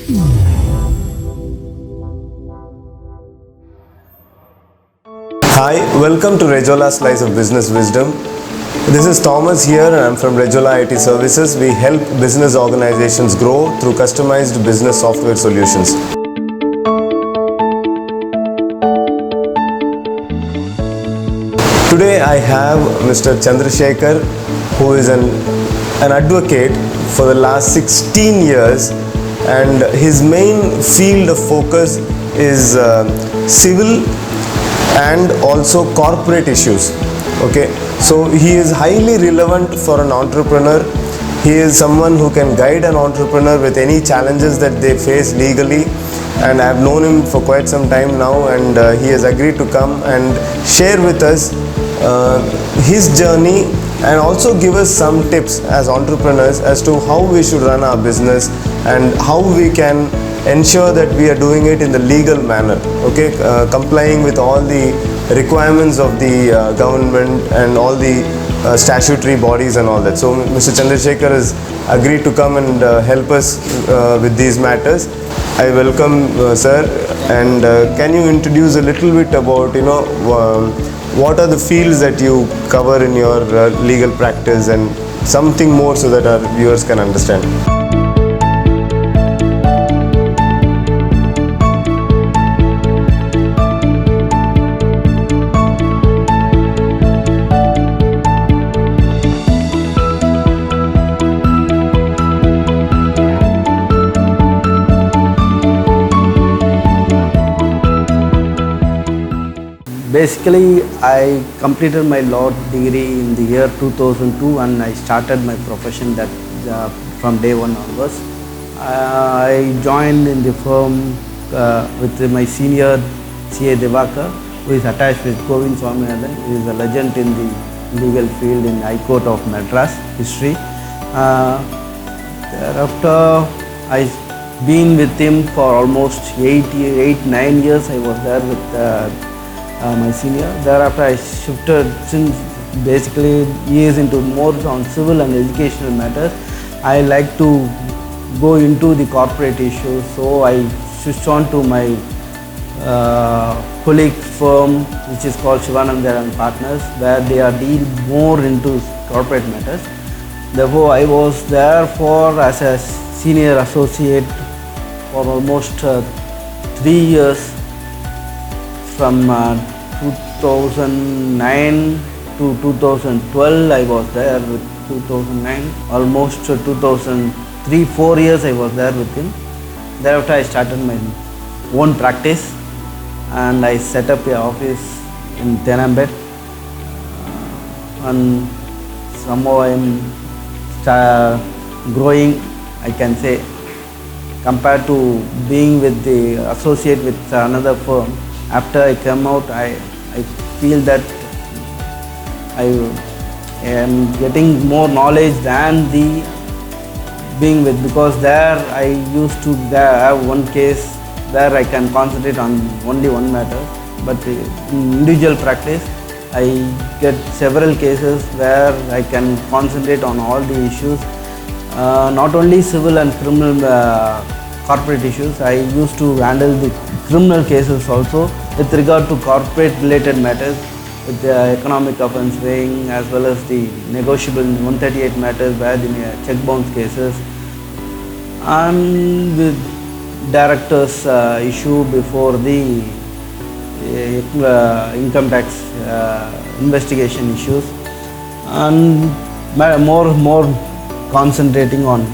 Hi, welcome to Rejola Slice of Business Wisdom. This is Thomas here and I'm from Rejola IT Services. We help business organizations grow through customized business software solutions. Today I have Mr Chandrasekar, who is an advocate for the last 16 years, and his main field of focus is civil and also corporate issues. Okay, so he is highly relevant for an entrepreneur. He is someone who can guide an entrepreneur with any challenges that they face legally, and I have known him for quite some time now, and he has agreed to come and share with us his journey and also give us some tips as entrepreneurs as to how we should run our business and how we can ensure that we are doing it in the legal manner, okay, complying with all the requirements of the government and all the statutory bodies and all that. So Mr Chandrasekar has agreed to come and help us with these matters. I welcome sir, and can you introduce a little bit about what are the fields that you cover in your legal practice and something more so that our viewers can understand. Basically, I completed my law degree in the year 2002 and I started my profession from day one onwards. I joined in the firm with my senior CA Devakar, who is attached with Govind Swaminathan. He is a legend in the legal field in High Court of Madras history. Thereafter, I've been with him for almost 9 years. I was there with my senior. Thereafter I shifted, since basically he is into more on civil and educational matters. I like to go into the corporate issues, so I switched on to my colleague firm, which is called Shivananda and Partners, where they are deal more into corporate matters. Therefore I was there as a senior associate for almost 3 years. From 2009 to 2012 I was there with 2009, almost 2003-4 years I was there with him. Thereafter I started my own practice and I set up an office in Tenambet, and somehow I am growing, I can say, compared to being with the associate with another firm. After I come out, I feel that I am getting more knowledge than the being with, because there I used to have one case where I can concentrate on only one matter, but in individual practice I get several cases where I can concentrate on all the issues, not only civil and criminal corporate issues. I used to handle the criminal cases also with regard to corporate related matters, with the economic offence weighing as well as the negotiable 138 matters where the check bounce cases, and with directors issue before the income tax investigation issues, and more concentrating on,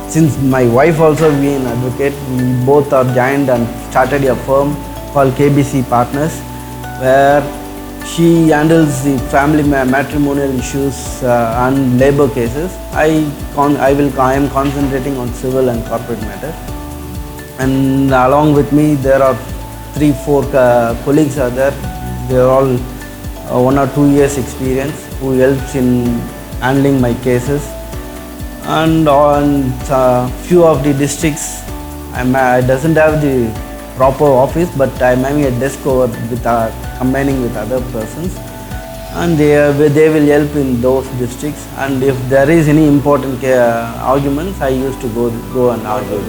since my wife also being an advocate, we both are joined and started a firm called KBC Partners, where she handles the family matrimonial issues and labor cases. I am concentrating on civil and corporate matters, and along with me there are 3-4 colleagues are there. They are all 1 or 2 years experience who helps in handling my cases. And on few of the districts, I doesn't have the proper office, but I'm having a desk over with combining with other persons, and they will help in those districts. And if there is any important arguments, I used to go and argue.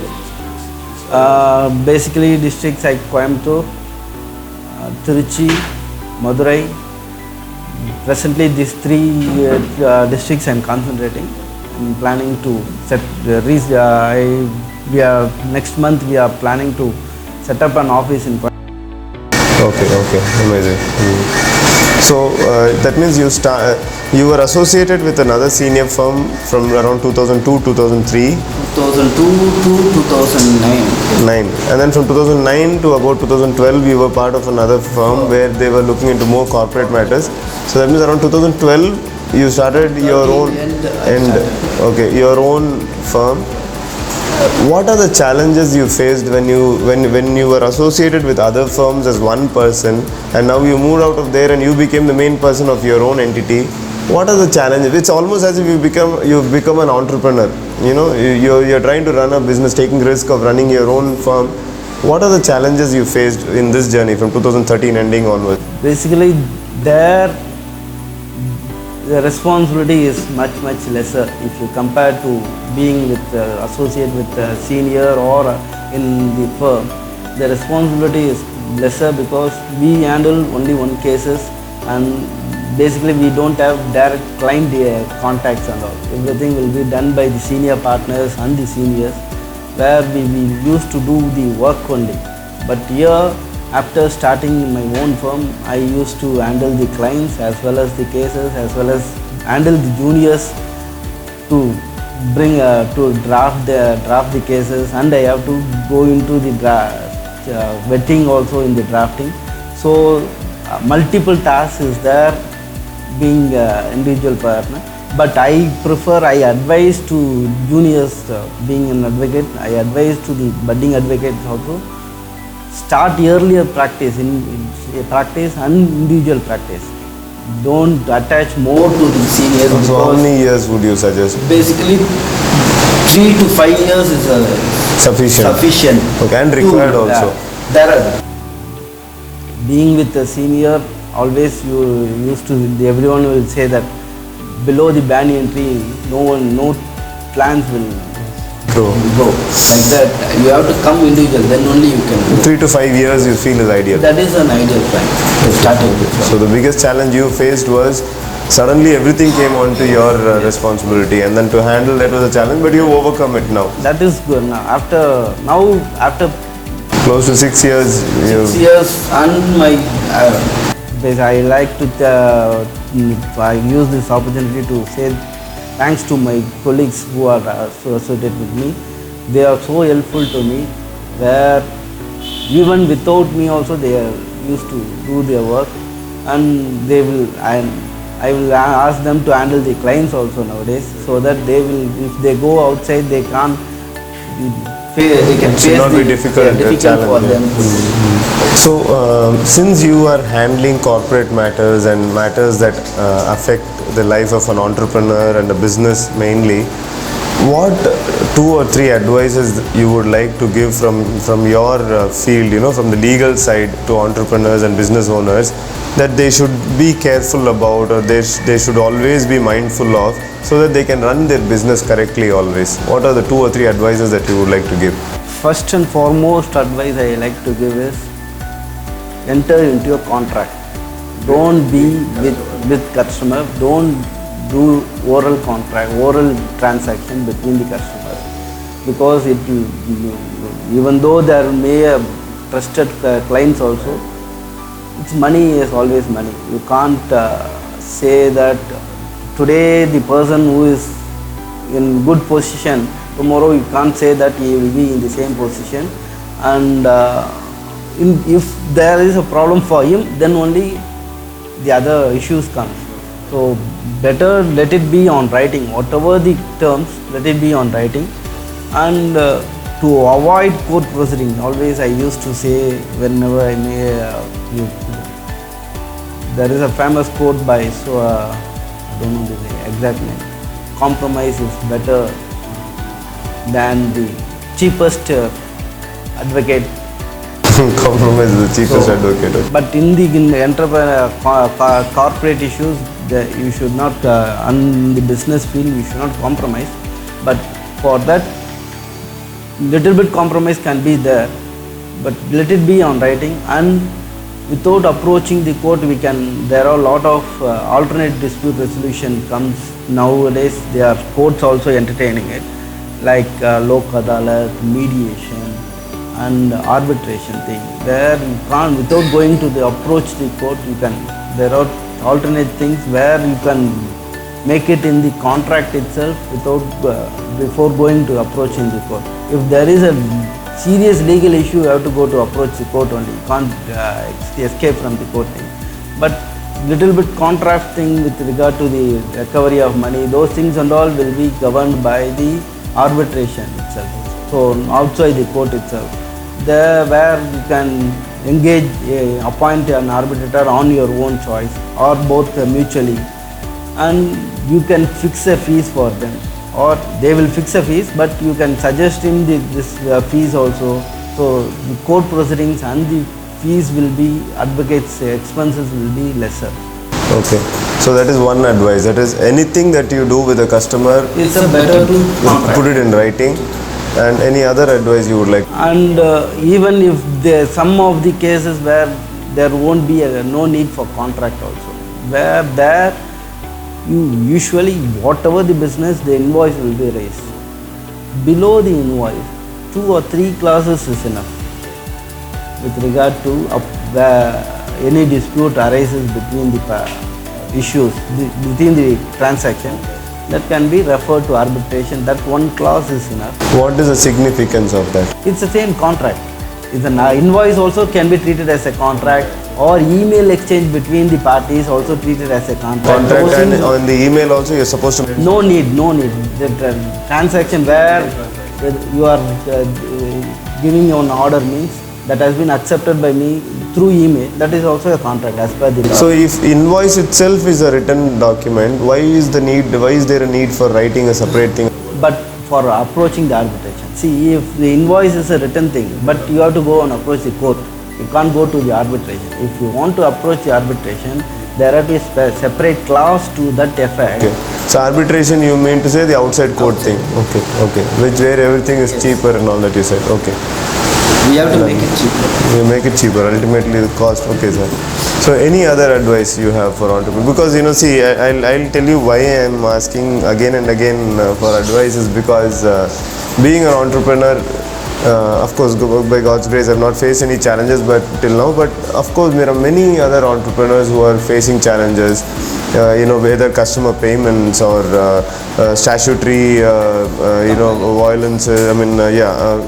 Basically districts like Coimbatore, Tiruchi, Madurai. Presently these three districts I am concentrating. I am planning to reach. We are next month we are planning to set up an office in Coimbatore. Okay, amazing. So that means you were associated with another senior firm from around 2002, 2003. 2002 to 2009. And then from 2009 to about 2012, you were part of another firm where they were looking into more corporate matters. So that means around 2012, you started your own your own firm. What are the challenges you faced when you were associated with other firms as one person, and now you moved out of there and you became the main person of your own entity? What are the challenges? It's almost as if you've become an entrepreneur. You know, you're trying to run a business, taking risk of running your own firm. What are the challenges you faced in this journey from 2013 ending onwards? Basically, the responsibility is much lesser if you compare to being with associate with a senior or in the firm. The responsibility is lesser because we handle only one cases, and basically we don't have direct client contacts and all. Everything will be done by the senior partners and the seniors, where we used to do the work only. But here, after starting my own firm, I used to handle the clients as well as the cases, as well as handle the juniors to bring to draft the cases, and I have to go into the vetting also in the drafting. So multiple tasks is there being individual partner. But I advise to juniors being an advocate, I advise to the budding advocates also, start earlier practice in practice and individual practice. Don't attach more to the seniors. So how many years would you suggest? Basically 3 to 5 years is sufficient. Okay, and required also. Being with a senior, always you used to, everyone will say that below the banyan tree, no plants will grow. Like that, you have to come individual, then only you can grow. 3 to 5 years you feel is ideal. That is an ideal plan. Starting with. So the biggest challenge you faced was suddenly everything came onto your responsibility, and then to handle that was a challenge, but you overcome it now. That is good now. After close to 6 years. 6 years, and my I like to I use this opportunity to say thanks to my colleagues who are associated with me. They are so helpful to me, where even without me also they are used to do their work, and I will ask them to handle the clients also nowadays, so that if they go outside, they can face not be difficult for them. So since you are handling corporate matters and matters that affect the life of an entrepreneur and a business mainly, what 2 or 3 advices you would like to give from your field, from the legal side to entrepreneurs and business owners, that they should be careful about, or they should always be mindful of, so that they can run their business correctly always? What are the 2 or 3 advices that you would like to give? First and foremost advice I like to give is, enter into a contract. Don't be with customer. Don't do oral transaction between the customer, because it will, even though there may have trusted clients also, it's money is always money. You can't say that today the person who is in good position, tomorrow you can't say that he will be in the same position, and if there is a problem for him, then only the other issues come. So better let it be on writing, whatever the terms, let it be on writing. And to avoid court proceeding, always I used to say, whenever I may, there is a famous quote by, I don't know the exact name, compromise is better than the cheapest advocate. Compromise is the cheapest advocate. But in the entrepreneur corporate issues, you should not, in the business field, you should not compromise. But for that, little bit compromise can be there, but let it be on writing. And without approaching the court, there are a lot of alternate dispute resolution comes nowadays. There are courts also entertaining it, like lok adalat, mediation and arbitration thing, where you can't, without going to approach the court, there are alternate things where you can make it in the contract itself without before going to approaching the court. If there is a serious legal issue, you have to go to approach the court only. You can't escape from the court thing. But little bit contract thing with regard to the recovery of money, those things and all will be governed by the arbitration itself. So outside the court itself, there where you can engage, appoint an arbitrator on your own choice or both mutually, and you can fix a fees for them, or they will fix a fees, but you can suggest him this fees also. So the court proceedings and the fees will be, advocates' expenses will be lesser. Okay, so that is one advice. That is, anything that you do with a customer, It's a better to put it in writing. And any other advice you would like? And even if there some of the cases where there won't be no need for contract also, where there you usually, whatever the business, the invoice will be raised. Below the invoice, 2 or 3 clauses is enough with regard to any dispute arises between the issues, between the transaction, that can be referred to arbitration. That one clause is enough. What is the significance of that? It's the same contract. It's an invoice also can be treated as a contract, or email exchange between the parties also treated as a contract. And on the email also you're supposed to... No need. The transaction where you are giving an order means that has been accepted by me through email, that is also a contract as per the law. So if invoice itself is a written document, why is there a need for writing a separate thing? But for approaching the arbitration, see, if the invoice is a written thing, but you have to go and approach the court, you can't go to the arbitration. If you want to approach the arbitration, there have to be a separate clause to that effect. Okay. So arbitration, you mean to say the outside court thing? Okay. Where everything is cheaper and all that you said. Okay. We have to make it cheaper. You make it cheaper. Ultimately, the cost. Okay, sir. So, any other advice you have for entrepreneurs? Because see, I'll tell you why I am asking again and again for advice is because being an entrepreneur, of course, by God's grace, I've not faced any challenges, till now. But of course, there are many other entrepreneurs who are facing challenges. Whether customer payments or statutory, violence,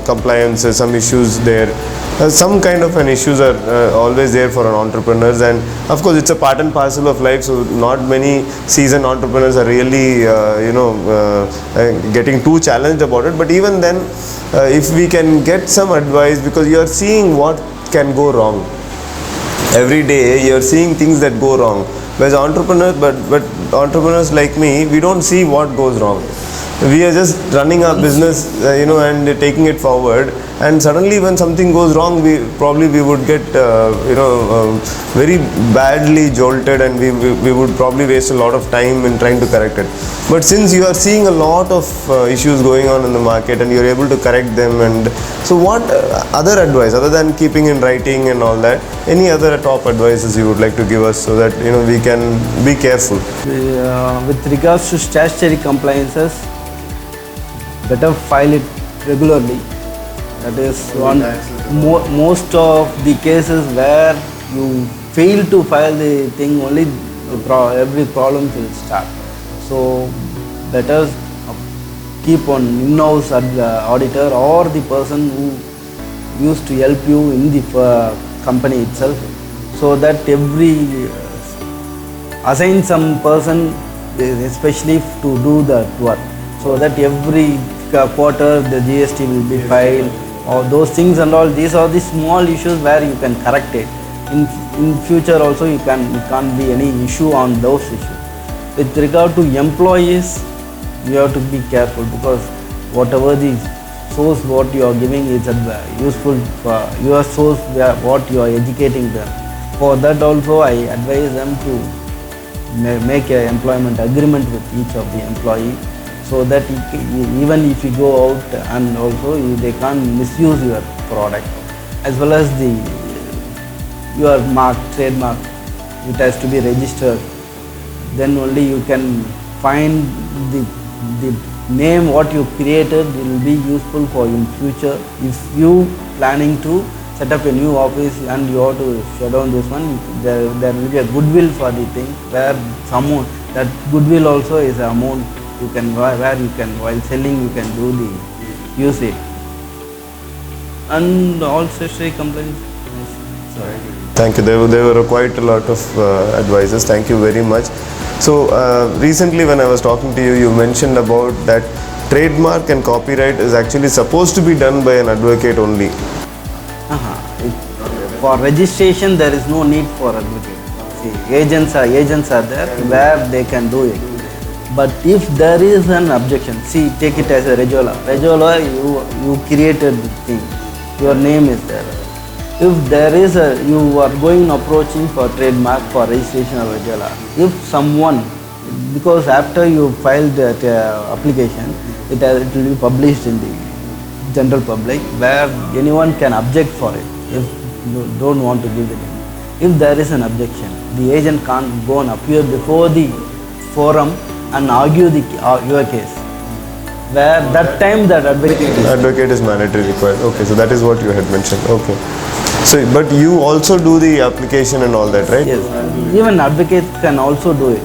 compliance, some issues there. Some kind of an issues are always there for an entrepreneurs, and of course it's a part and parcel of life. So not many seasoned entrepreneurs are really getting too challenged about it. But even then, if we can get some advice, because you are seeing what can go wrong every day, you are seeing things that go wrong. Whereas entrepreneurs, but entrepreneurs like me, we don't see what goes wrong. We are just running our business, and taking it forward. And suddenly, when something goes wrong, we would get, very badly jolted, and we would probably waste a lot of time in trying to correct it. But since you are seeing a lot of issues going on in the market, and you are able to correct them, and so what other advice other than keeping in writing and all that? Any other top advices you would like to give us so that we can be careful? With regards to statutory compliances, better file it regularly. That is one. Most of the cases where you fail to file the thing, only every problem will start. So better keep on in-house auditor or the person who used to help you in the company itself, so that assign some person especially to do that work, so that every quarter the GST will be filed, or those things and all. These are the small issues where you can correct it. In future also it can't be any issue on those issues. With regard to employees, you have to be careful, because whatever the source what you are giving is useful for your source, what you are educating them. For that also I advise them to make an employment agreement with each of the employee, so that even if you go out and also they can't misuse your product, as well as your mark, trademark, it has to be registered. Then only you can find the name what you created will be useful for in future. If you planning to set up a new office and you have to shut down this one, there will be a goodwill for the thing, where someone, that goodwill also is an amount you can, where you can, while selling you can do the use it. And all statutory complaints. Sorry. Thank you. There were quite a lot of advices. Thank you very much. So recently when I was talking to you, you mentioned about that trademark and copyright is actually supposed to be done by an advocate only. For registration there is no need for advocate. See, agents are there where they can do it. But if there is an objection, see, take it as a Rejola. Rejola, you created the thing. Your name is there. If there is you are going approaching for trademark for registration of Rejola, if someone, because after you filed that application, it will be published in the general public, where anyone can object for it if you don't want to give the name. If there is an objection, the agent can't go and appear before the forum and argue your case. Where that time that advocate is mandatory required. Okay, so that is what you had mentioned. Okay. So, but you also do the application and all that, right? Yes. Even advocates can also do it.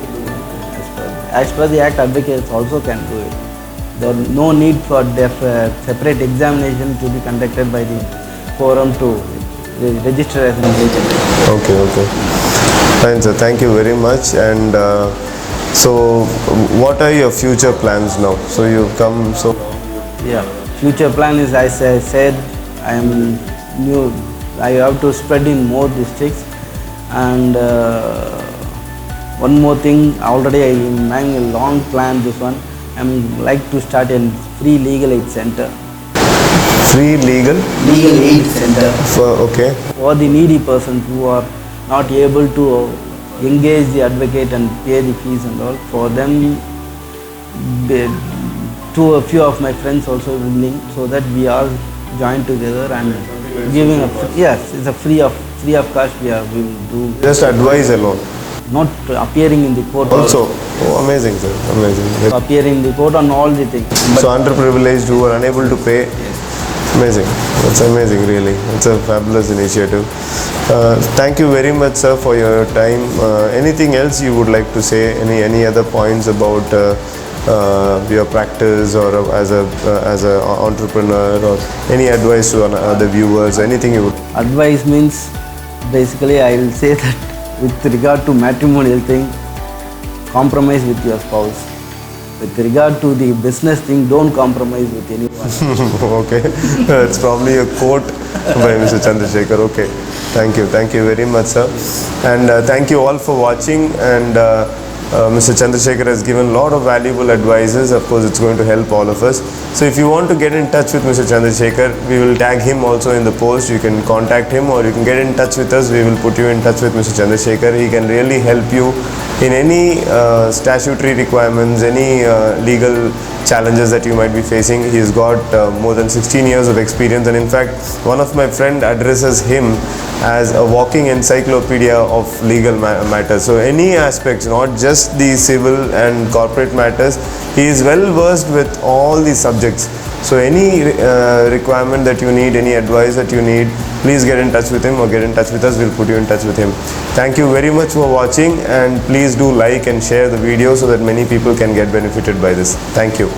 As per the Act, advocates also can do it. There is no need for separate examination to be conducted by the forum to register as an agent. Okay. Fine, sir. Thank you very much. And so, what are your future plans now? So you come. So yeah, future plan is, as I said, I am new. I have to spread in more districts, and one more thing. Already I am having a long plan. This one, I am like to start a free legal aid center. Free legal aid center. Okay. For the needy persons who are not able to engage the advocate and pay the fees and all, for them, to a few of my friends also willing, so that we all join together and giving yes, it's a free of cost we will do. Just advise alone. Not appearing in the court. Also, oh, amazing, sir, amazing. Appearing in the court on all the things. So underprivileged who are unable to pay. Amazing. That's amazing, really. It's a fabulous initiative. Thank you very much, sir, for your time. Anything else you would like to say? Any other points about your practice, or as a entrepreneur, or any advice to other viewers? Anything you would? Advice means, basically, I will say that with regard to matrimonial thing, compromise with your spouse. With regard to the business thing, don't compromise with anyone. Okay, it's probably a quote by Mr. Chandrasekar. Okay, thank you very much, sir, and thank you all for watching. And Mr. Chandrasekar has given a lot of valuable advices. Of course, it's going to help all of us. So if you want to get in touch with Mr. Chandrasekar, we will tag him also in the post. You can contact him, or you can get in touch with us. We will put you in touch with Mr. Chandrasekar. He can really help you in any statutory requirements, any legal challenges that you might be facing. He's got more than 16 years of experience, and in fact, one of my friend addresses him as a walking encyclopedia of legal matters. So any aspects, not just the civil and corporate matters, he is well versed with all these subjects. So any requirement that you need, any advice that you need, please get in touch with him or get in touch with us. We'll put you in touch with him. Thank you very much for watching, and please do like and share the video so that many people can get benefited by this. Thank you.